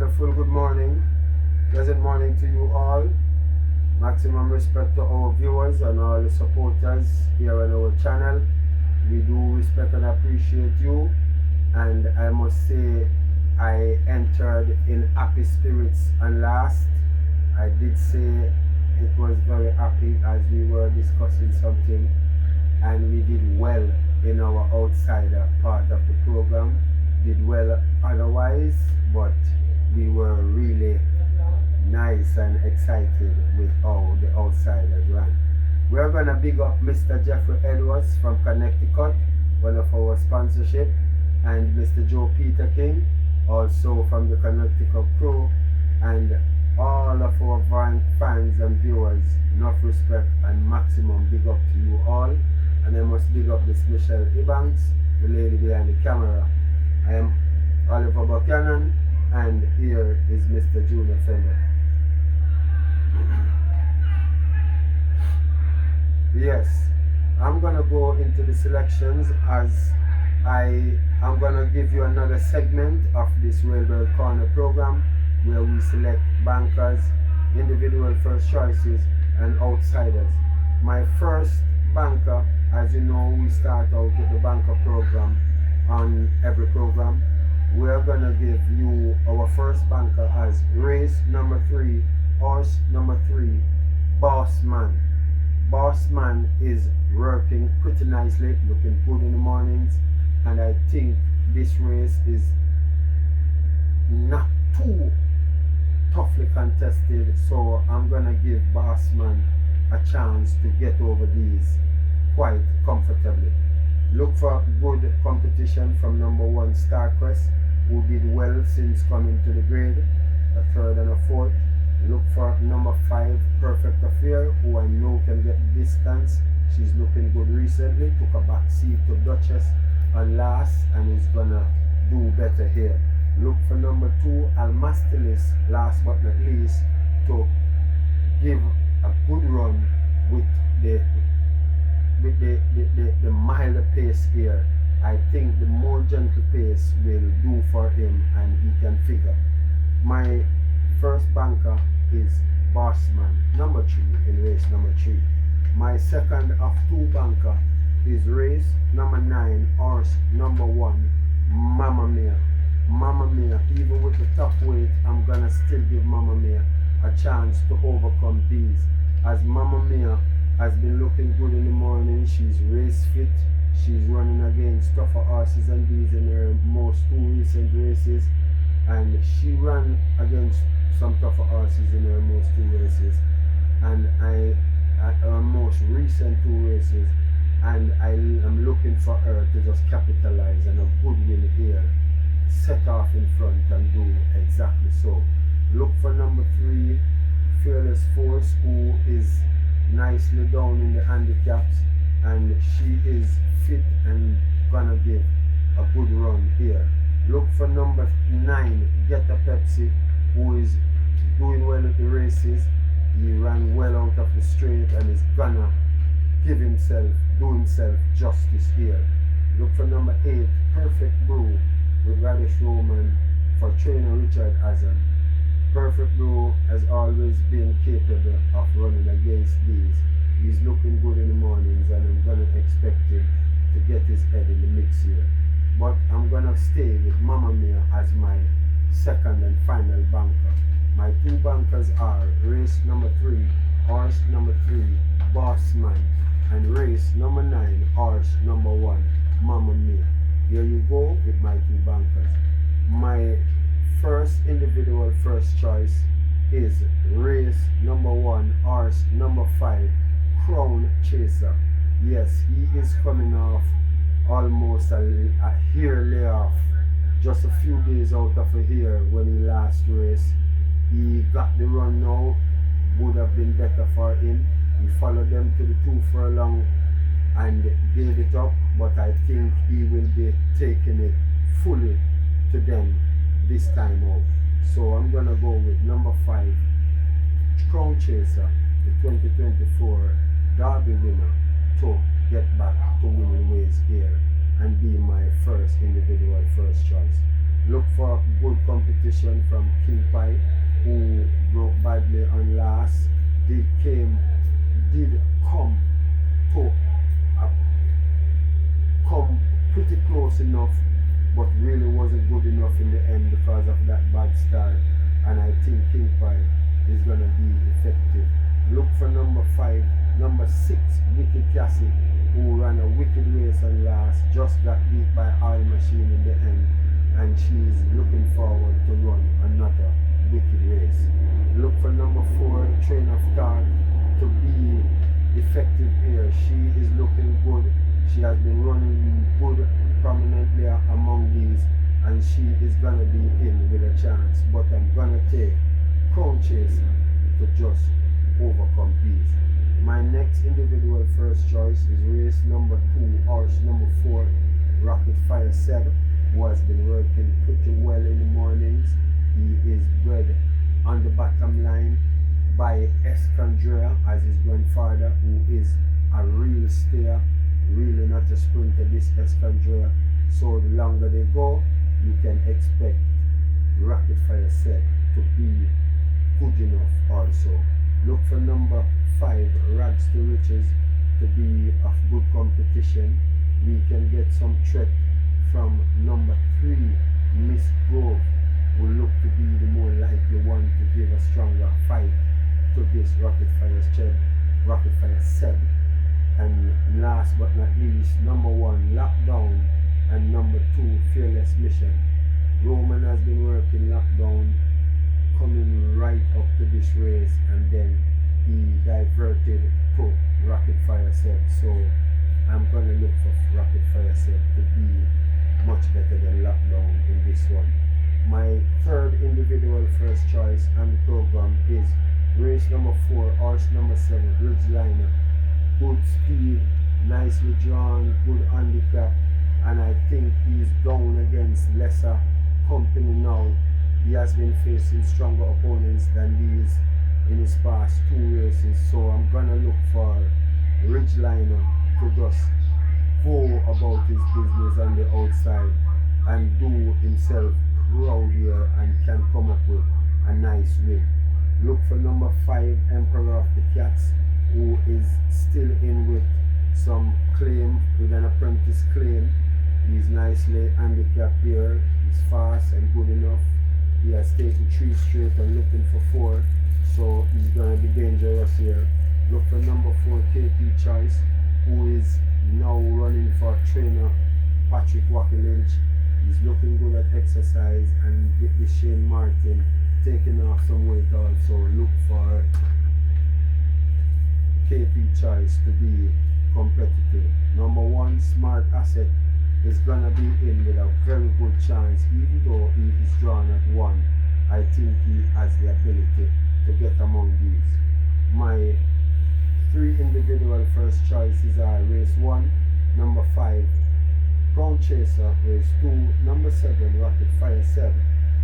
wonderful good morning, pleasant morning to you all. Maximum respect to our viewers and all the supporters here on our channel. We do respect and appreciate you, and I must say I entered in happy spirits, and last I did say it was very happy as we were discussing something, and we did well in our outsider part of the program, did well otherwise, but we were really nice and excited with how the outsiders ran. We're gonna big up Mr. Jeffrey Edwards from Connecticut, one of our sponsorship, and Mr. Joe Peter King, also from the Connecticut crew, and all of our fans and viewers. Enough respect and maximum big up to you all. And I must big up this Michelle Ebanks, the lady behind the camera. I am Oliver Buchanan, and here is Mr. Junior Fender. Yes, I'm gonna go into the selections as I'm gonna give you another segment of this RAILBIRD Corner program where we select bankers, individual first choices, and outsiders. My first banker, as you know, we start out with the banker program on every program. We're gonna give you our first banker as race number 3, horse number 3, Boss Man. Boss Man is working pretty nicely, looking good in the mornings, and I think this race is not too toughly contested, so I'm gonna give Boss Man a chance to get over these quite comfortably. Look for good competition from number 1 Starquest, who did well since coming to the grade, a 3rd and a 4th. Look for number 5 Perfect Affair, who I know can get the distance. She's looking good recently, took a back seat to Duchess on last and is gonna do better here. Look for number 2 Almastilis, last but not least, to give a good run with the milder pace here. I think the more gentle pace will do for him and he can figure. My first banker is Bossman, number 3 in race number 3. My second of 2 banker is race number 9, horse number 1, Mamma Mia. Mamma Mia, even with the top weight, I'm gonna still give Mamma Mia a chance to overcome these, as Mamma Mia has been looking good in the morning. She's race fit, she's running against tougher horses and these in her most 2 recent races, and she ran against some tougher horses in her most 2 races, and her most recent 2 races, and I am looking for her to just capitalize on a good win here, set off in front and do exactly so. Look for number 3 Fearless Force, who is nicely down in the handicaps, and she is fit and gonna give a good run here. Look for number 9 Get a Pepsi, who is doing well at the races. He ran well out of the straight and is gonna do himself justice here. Look for number 8 Perfect Brew with Radish Roman for trainer Richard Hazard. Perfect Brew has always been capable of running against these. He's looking good in the mornings, and I'm gonna expect him to get his head in the mix here. But I'm gonna stay with Mamma Mia as my second and final banker. My 2 bankers are race number 3, horse number 3, Boss Man, and race number 9, horse number 1, Mamma Mia. Here you go with my 2 bankers. My first individual first choice is race number 1, horse number 5, Crown Chaser. Yes, he is coming off almost a hair layoff, just a few days out of a hair when he last raced. He got the run now, would have been better for him. He followed them to the 2 furlong and gave it up, but I think he will be taking it fully to them this time out. So I'm gonna go with number 5 Crown Chaser, the 2024 Derby winner, to get back to winning ways here and be my first individual first choice. Look for good competition competition from King Pie, who broke badly on last, did come to uh, come pretty close enough, but really wasn't good enough in the end because of that bad start. And I think King Pie is gonna be effective. Look for number 5, number 6, Wicked Cassie, who ran a wicked race on last, just got beat by All Machine in the end, and she's looking forward to run another wicked race. Look for number 4, Train of Thought, to be effective here. She is looking good. She has been running good prominently among these, and she is gonna be in with a chance. But I'm gonna take Crown Chaser to just overcome these. My next individual first choice is race number 2, horse number 4, Rocket Fire Seb, who has been working pretty well in the mornings. He is bred on the bottom line by Escandrea as his grandfather, who is a real steer, really not a sprinter, this Escandrea. So the longer they go, you can expect Rocket Fire Seb to be good enough also. Look for number 5, Rags to Riches, to be of good competition. We can get some threat from number 3, Miss Grove, who look to be the more likely one to give a stronger fight to this Rocket Fire Seb. And last but not least, number 1, Lockdown, and number 2, Fearless Mission. Roman has been working Lockdown, coming right up to this race, and then he diverted to Rocket Fire Seb. So I'm gonna look for Rocket Fire Seb to be much better than Lockdown in this one. My third individual first choice on the program is race number 4, horse number 7, Ridgeliner. Good speed, nicely drawn, good handicap, and I think he's down against lesser company now. He has been facing stronger opponents than these in his past 2 races, so I'm gonna look for Ridgeliner to just go about his business on the outside and do himself proud here and can come up with a nice win. Look for number 5, Emperor of the Cats, who is still in with some claim, with an apprentice claim. He's nicely handicapped here. He's fast and good enough. He has taken 3 straight and looking for 4, so he's gonna be dangerous here. Look for number 4, KP Choice, who is now running for trainer Patrick Wacky Lynch. He's looking good at exercise, and with Shane Martin taking off some weight also. Look for KP Choice to be competitive. Number 1, Smart Asset, is gonna be in with a very good chance. Even though he is drawn at 1, I think he has the ability to get among these. My 3 individual first choices are race 1, number 5, Crown Chaser, race 2, number 7, Rocket Fire Seb,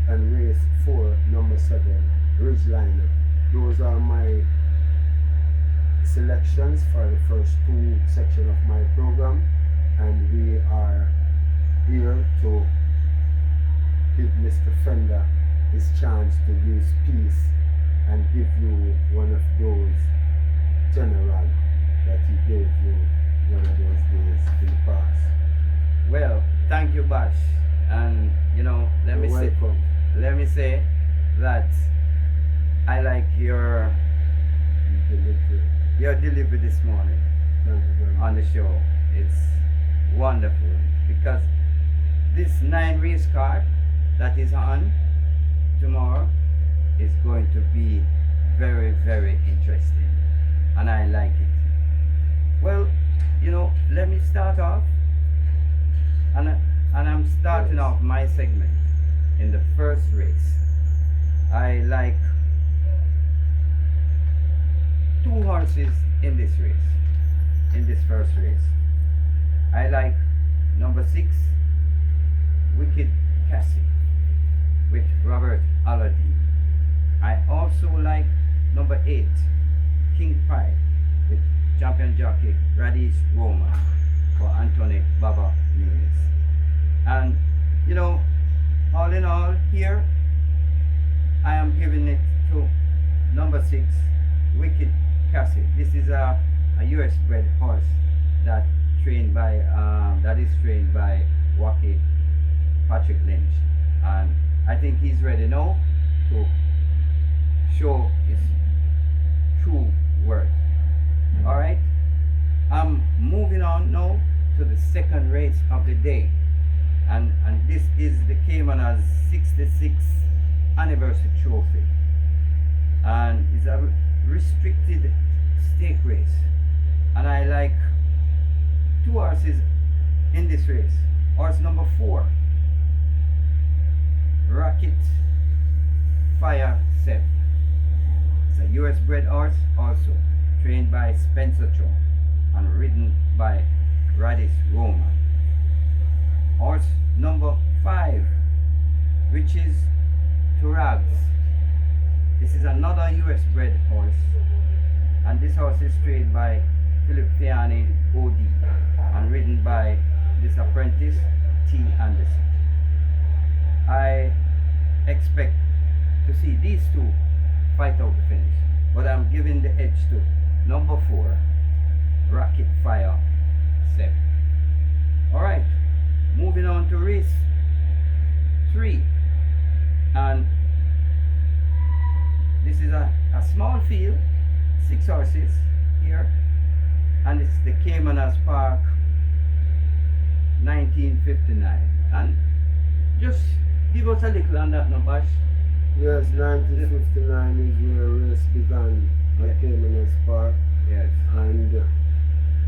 and race 4, number 7, Ridgeliner. Those are my selections for the first 2 sections of my program, and we are here to give Mr. Fender his chance to use peace and give you one of those general that he gave you one of those days in the past. Well, thank you, Bash. And let me say that I like your delivery this morning on the show. It's wonderful because this 9 race card that is on tomorrow is going to be very, very interesting, and I like it. Well, let me start off, and I'm starting off my segment in the first race. I like 2 horses in this race, in this first race. I like number 6, Wicked Cassie, with Robert Aladdin. I also like number 8, King Pie, with champion jockey Radish Roman for Anthony Baba Nunes. And all in all, here I am giving it to number 6, Wicked Cassie. This is a US bred horse that that is trained by Wacky Patrick Lynch, and I think he's ready now to show his true worth. All right, I'm moving on now to the second race of the day, and this is the Caymanas 66th anniversary trophy, and it's a restricted stake race, and I like 2 horses in this race. Horse number 4, Rocket Fire Seth. It's a US bred horse, also trained by Spencer Cho and ridden by Radis Roman. Horse number 5, Riches to Rags. This is another US bred horse, and this horse is trained by Philip Fiani OD and ridden by this apprentice T. Anderson. I expect to see these 2 fight out the finish, but I'm giving the edge to number 4, Rocket Fire Sep. Alright, moving on to race 3, and this is a small field, 6 horses here, and it's the Caymanas Park 1959. And just give us a little on that, no Bash? Yes, 1959 is where race began at Caymanas Park. Yes. And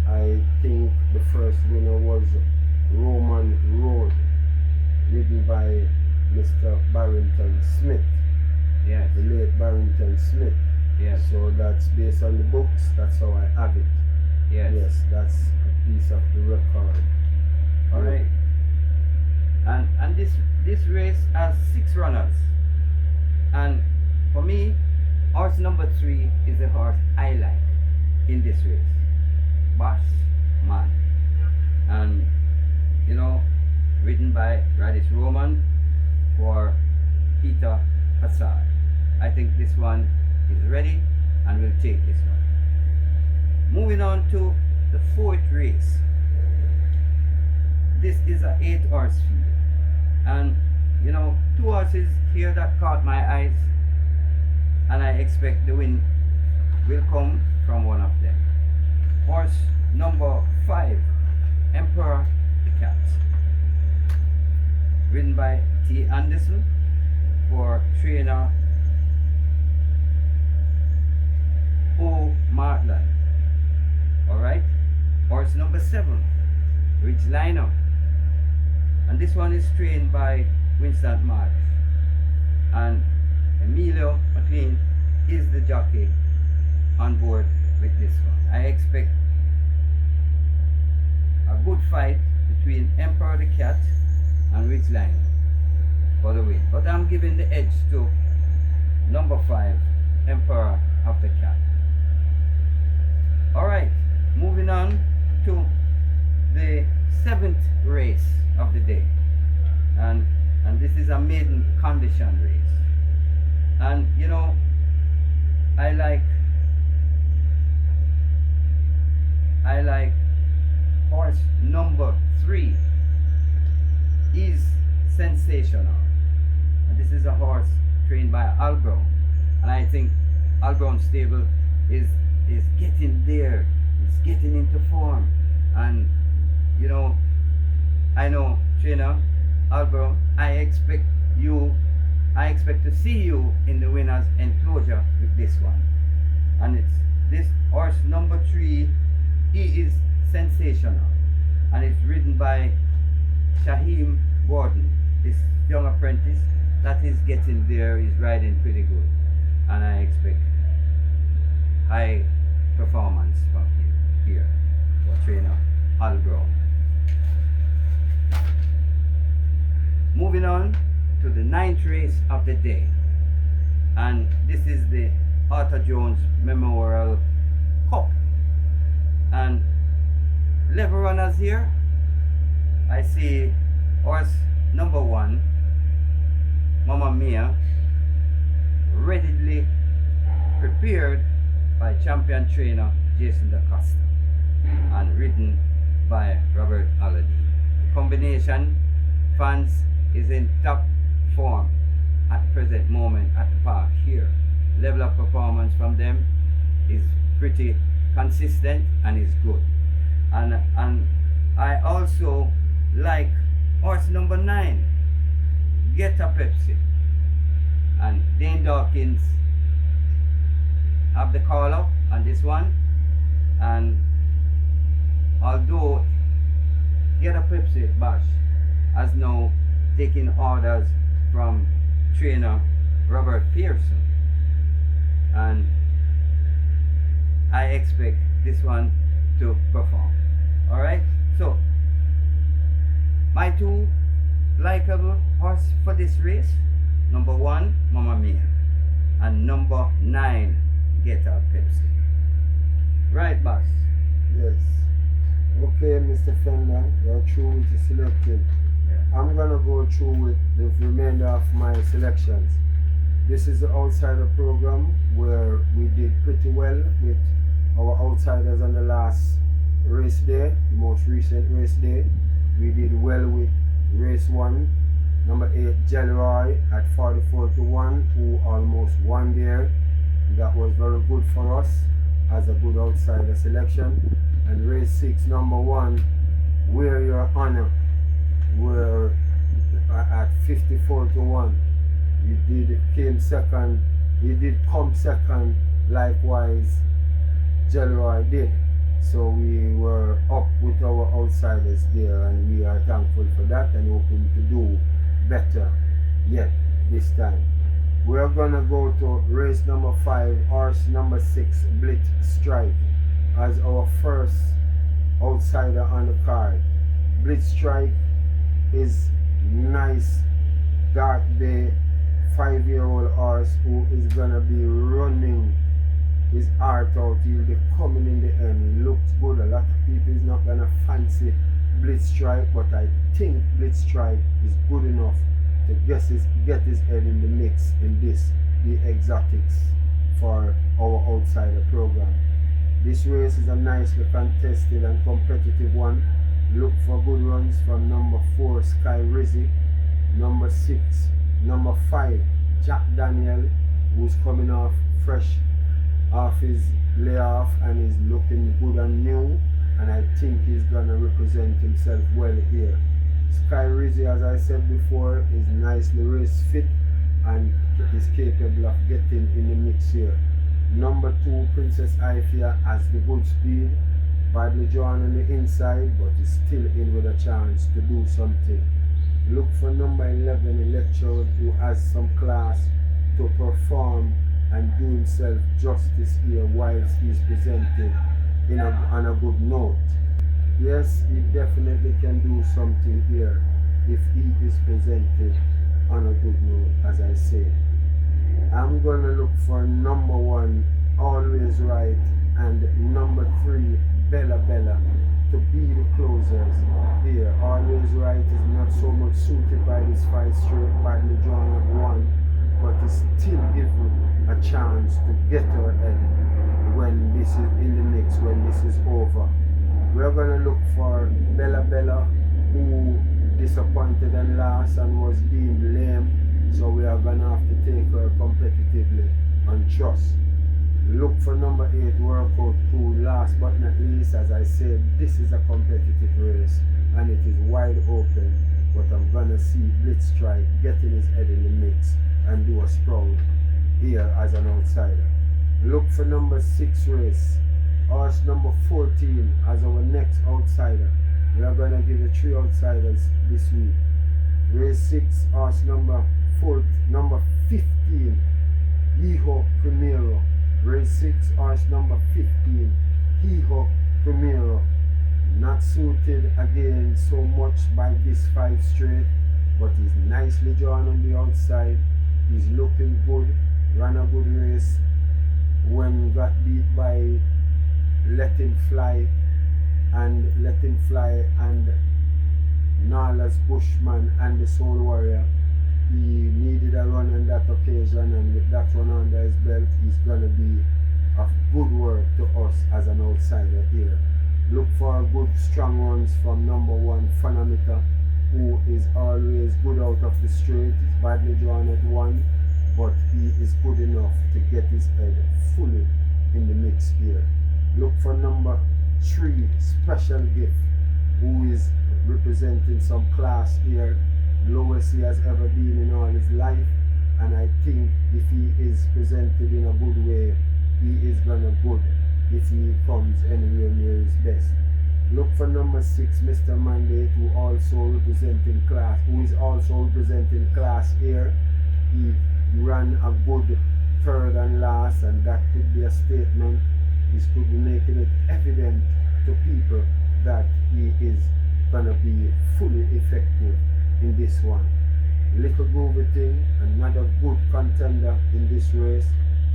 I think the first winner was Roman Road, ridden by Mr. Barrington Smith. Yes. The late Barrington Smith. Yes. So that's based on the books, that's how I have it. Yes. Yes, that's a piece of the record. Alright. And this race has 6 runners. And for me, horse number 3 is the horse I like in this race. Boss Man. And you know, ridden by Radis Roman for Peter Hassard. I think this one is ready and will take this one. Moving on to the 4th race. This is an 8-horse field, and you know, 2 horses here that caught my eyes, and I expect the win will come from one of them. Horse number 5, Emperor the Cat, ridden by T. Anderson for trainer O. Martland. Alright, horse number 7, Ridgeliner, and this one is trained by Winston Marsh, and Emilio McLean is the jockey on board with this one. I expect a good fight between Emperor the Cat and Ridgeliner for the win, but I'm giving the edge to number 5, Emperor of the Cat. Alright, moving on to the 7th race of the day, and this is a maiden condition race, and you know, I like horse number 3 is sensational, and this is a horse trained by Al Brown, and I think Al Brown stable is getting there, it's getting into form, and you know, I know trainer Al Brown, I expect to see you in the winner's enclosure with this one, and it's this horse number 3. He is sensational, and it's ridden by Shaheem Gordon, this young apprentice that is getting there, is riding pretty good, and I expect high performance from him here for trainer Al Brown. Moving on to the 9th race of the day, and this is the Arthur Jones Memorial Cup, and level runners here. I see horse number 1, Mama Mia, readily prepared by champion trainer Jason DaCosta and written by Robert Allardy. The combination fans is in top form at present moment at the park here. Level of performance from them is pretty consistent and is good. And I also like horse number 9, Get a Pepsi. And Dane Dawkins have the call up on this one. And although Get a Pepsi Bash has now taken orders from trainer Robert Pearson, and I expect this one to perform. Alright, so my 2 likable horse for this race, number 1, Mamma Mia, and number 9, Get a Pepsi. Right, boss? Yes. Okay, Mr. Fender, you're through with the selecting. Yeah. I'm gonna go through with the remainder of my selections. This is the outsider program where we did pretty well with our outsiders on the last race day, the most recent race day. We did well with race 1, number 8 Jelroy at 44-1, who almost won there. That was very good for us as a good outsider selection. And race 6, number 1, Wear Your Honor, were at 54-1. He did come second, likewise Jelroy did. So we were up with our outsiders there, and we are thankful for that and hoping to do better yet this time. We're gonna go to race number 5, horse number 6, Blitz Strike, as our first outsider on the card. Blitz Strike is nice dark bay 5-year-old horse who is gonna be running his heart out. He'll be coming in the end. He looks good. A lot of people is not gonna fancy Blitz Strike, but I think Blitz Strike is good enough to get his head in the mix in the exotics for our outsider program. This race is a nicely contested and competitive one. Look for good runs from number 4 Sky Rizzy, number 6, number 5 Jack Daniel, who's coming off fresh off his layoff and is looking good and new, and I think he's gonna represent himself well here. Sky Rizzy, as I said before, is nicely race fit and is capable of getting in the mix here. Number 2 Princess Ifia has the good speed, badly drawn on the inside, but is still in with a chance to do something. Look for number 11 Electrode, who has some class to perform and do himself justice here whilst he's presenting on a good note. Yes, he definitely can do something here if he is presented on a good note, as I say. I'm gonna look for number 1 Always Right and number 3 Bella Bella to be the closers here. Always Right is not so much suited by this 5 straight, badly drawn at 1, but is still given a chance to get her head when this is in the mix, when this is over. We're gonna look for Bella Bella, who disappointed and lost and was deemed lame, so we are gonna have to take her competitively on trust. Look for number 8 Workout Crew. Last but not least, as I said, this is a competitive race and it is wide open, but I'm gonna see Blitz Strike getting his head in the mix and do a sprout here as an outsider. Look for number 6 race, horse number 14 as our next outsider. We are gonna give you 3 outsiders this week. Race 6, horse number 15, Hijo Primero. Race 6, horse number 15, Hijo Primero. Not suited again so much by this 5 straight, but he's nicely drawn on the outside. He's looking good, ran a good race when got beat by Let Him Fly and Nala's Bushman and the Soul Warrior. He needed a run on that occasion. occasion, and with that one under his belt, he's gonna be of good work to us as an outsider here. Look for good strong ones from number 1 Fanamita, who is always good out of the straight. He's badly drawn at 1, but he is good enough to get his head fully in the mix here. Look for number 3 Special Gift, who is representing some class here, lowest he has ever been in all his life, and I think if he is presented in a good way, he is gonna good if he comes anywhere near his best. Look for number 6 Mr. Mandate, who is also representing class here. He ran a good third and last, and that could be a statement. He could be making it evident to people that he is gonna be fully effective in this one. Little Groovy Thing, another good contender in this race.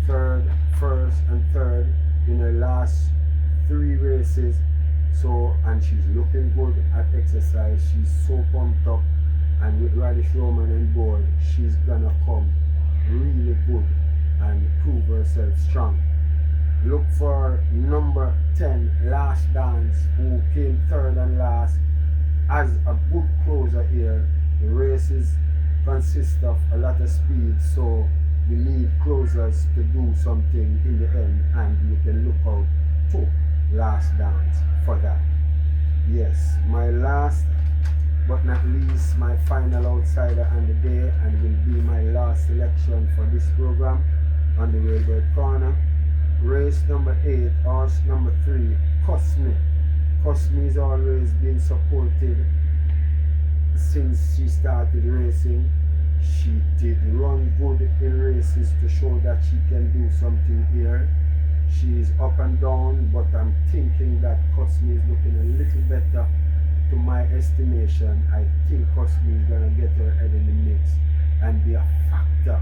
Third, first and third in her last 3 races. So, and she's looking good at exercise. She's so pumped up, and with Radish Roman on board, she's gonna come really good and prove herself strong. Look for number 10 Last Dance, who came third and last as a good closer here. The races consist of a lot of speed, so we need closers to do something in the end, and you can look out to Last Dance for that. Yes, my last but not least, my final outsider on the day, and will be my last selection for this program on the Railbird Corner. Race number 8, horse number 3, Cosme. Cosme has always been supported since she started racing. She did run good in races to show that she can do something here. She's up and down, but I'm thinking that Cosme is looking a little better to my estimation. I think Cosme is gonna get her head in the mix and be a factor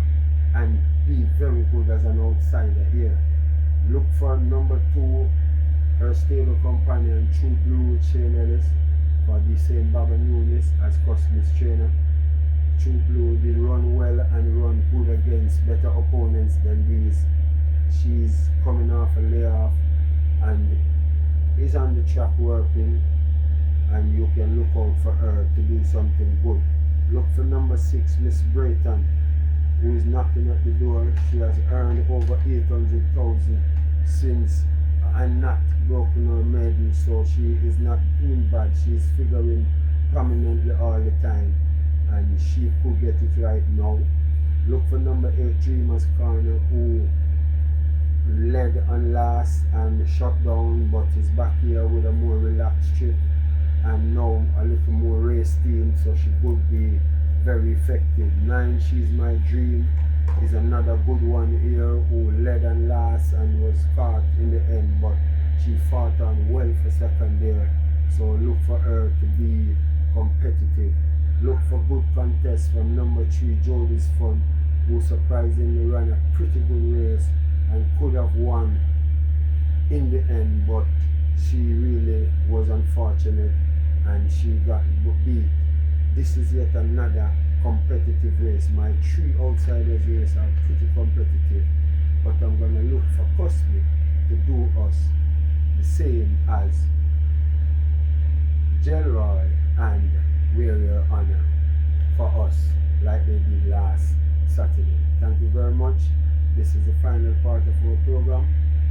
and be very good as an outsider here. Look for number 2, her stable companion, True Blue with Shane Ellis, for the same Baba Nunes as Cosme's trainer. True Blue did run well and run good against better opponents than these. She's coming off a layoff and is on the track working, and you can look out for her to do something good. Look for number 6 Miss Brayton, who is knocking at the door. She has earned over 800,000 since and not broken her maiden, so she is not doing bad. She is figuring prominently all the time, and she could get it right now. Look for number 8 Dreamer's Corner, who led on last and shut down, but is back here with a more relaxed trip and now a little more race team, so she could be very effective. 9 She's My Dream is another good one here, who led on last and was caught in the end, but she fought on well for second there, so look for her to be competitive. Look for good contests from number 3 Jody's Fun, who surprisingly ran a pretty good race and could have won in the end, but she really was unfortunate and she got beat. This is yet another competitive race. My 3 outsiders race are pretty competitive, but I'm going to look for Cosme to do us the same as Gelroy and Wear Your Honor for us, like they did last Saturday. Thank you very much. This is the final part of our program.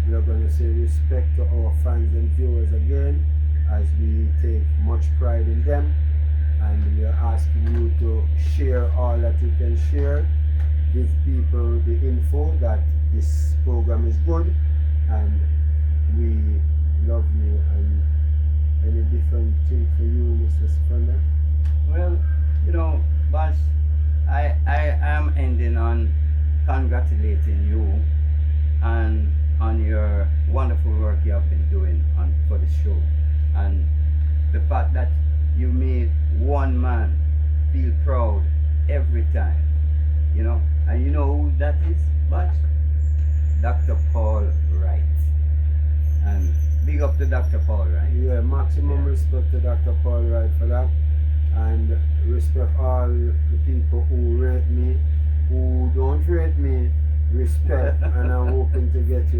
We are going to say respect to our fans and viewers again, as we take much pride in them, and we are asking you to share all that you can share. Give people the info that this program is good, and we love you. And any different thing for you, Mr. Fender? Well, you know, Boss, I am ending on congratulating you and on your wonderful work you have been doing for the show, and the fact that you made one man feel proud every time, you know. And you know who that is, Boss? Dr. Paul Wright. And big up to Dr. Paul Wright. Yeah, maximum respect to Dr. Paul Wright for that, and respect all the people who rate me, who don't rate me hoping to get you